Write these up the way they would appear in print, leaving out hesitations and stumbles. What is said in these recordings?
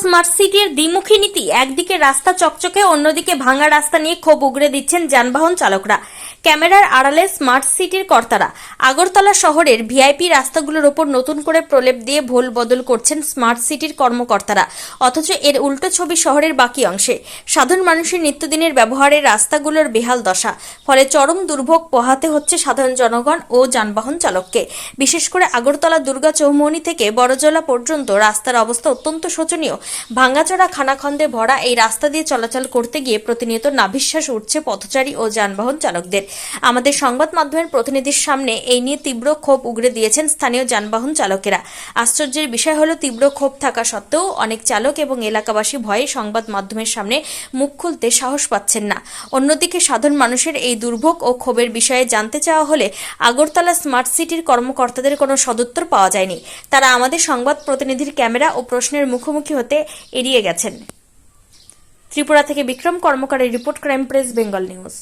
Smart সিটির দ্বিমুখী নীতি, একদিকে রাস্তা চকচকে, অন্যদিকে ভাঙা রাস্তা নিয়ে ক্ষোভ উগরে দিচ্ছেন যানবাহন চালকরা। ক্যামেরার আড়ালে স্মার্ট সিটির কর্তারা আগরতলা শহরের ভিআইপি রাস্তাগুলোর ওপর নতুন করে প্রলেপ দিয়ে ভোল বদল করছেন স্মার্ট সিটির কর্মকর্তারা। অথচ এর উল্টো ছবি শহরের বাকি অংশে। সাধারণ মানুষের নিত্যদিনের ব্যবহারে রাস্তাগুলোর বেহাল দশা, ফলে চরম দুর্ভোগ পোহাতে হচ্ছে সাধারণ জনগণ ও যানবাহন চালককে। বিশেষ করে আগরতলা দুর্গা চৌমুহনী থেকে বড়জলা পর্যন্ত রাস্তার অবস্থা অত্যন্ত শোচনীয়। ভাঙাচোরা খানাখন্দে ভরা এই রাস্তা দিয়ে চলাচল করতে গিয়ে প্রতিনিয়ত নাভিশ্বাস উঠছে পথচারী ও যানবাহন চালকদের। আমাদের সংবাদ মাধ্যমের প্রতিনিধির সামনে এই নিয়ে তীব্র ক্ষোভ উগরে দিয়েছেন স্থানীয় যানবাহন চালকেরা। আশ্চর্যের বিষয় হলো, তীব্র ক্ষোভ থাকা সত্ত্বেও অনেক চালক এবং এলাকাবাসী ভয়ে সংবাদ মাধ্যমের সামনে মুখ খুলতে সাহস পাচ্ছেন না। অন্যদিকে সাধারণ মানুষের এই দুর্ভোগ ও ক্ষোভের বিষয়ে জানতে চাওয়া হলে আগরতলা স্মার্ট সিটির কর্মকর্তাদের কোনো সদুত্তর পাওয়া যায়নি। তারা আমাদের সংবাদ প্রতিনিধির ক্যামেরা ও প্রশ্নের মুখোমুখি হতে এড়িয়ে গেছেন। ত্রিপুরা থেকে বিক্রম কর্মকারের report, crime press Bengal news.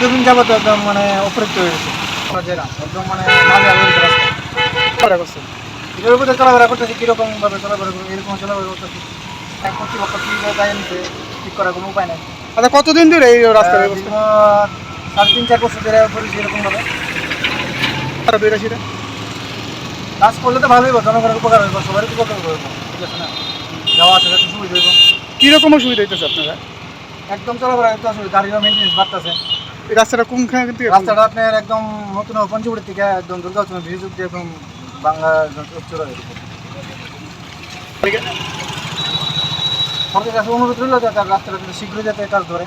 দুদিন যাবত একদম মানে অপরিচিত হয়ে গেছে একদম মানে রাস্তা করছেন এর উপরে চলাফেরা করতেছি, কীরকম ভাবে চলাফেরা করবো এরকম চলাফেরা করতেছি। কর্তৃপক্ষ কি দায় নিতে ঠিক করার কোনো উপায় নেই। আচ্ছা, কতদিন ধরে এই রাস্তার ব্যবস্থা? 3.5-4 বছর ধরে করেছি এরকমভাবে। কাজ করলে তো ভালোই হইব, জনগণের উপকার হইব, সবারই উপকার হইব, ঠিক আছে না? যাওয়া আসা একটু সুবিধা হইব। কীরকম সুবিধা হইতেছে আপনারা? একদম চলাফেরা একটু আসলে গাড়িরও মেনটেন্স বাড়তেছে। এই রাস্তাটা কোনখানে থেকে? রাস্তাটা আপনার একদম নতুন পঞ্চপুরের থেকে একদম দুর্গাচরণ ব্রিজ অব্দি একদম বাংলা চোরা হয়ে গেছে। সরকারের কাছে অনুরোধ রইল যাতে রাস্তাটা শীঘ্রই যাতে কাজ ধরে।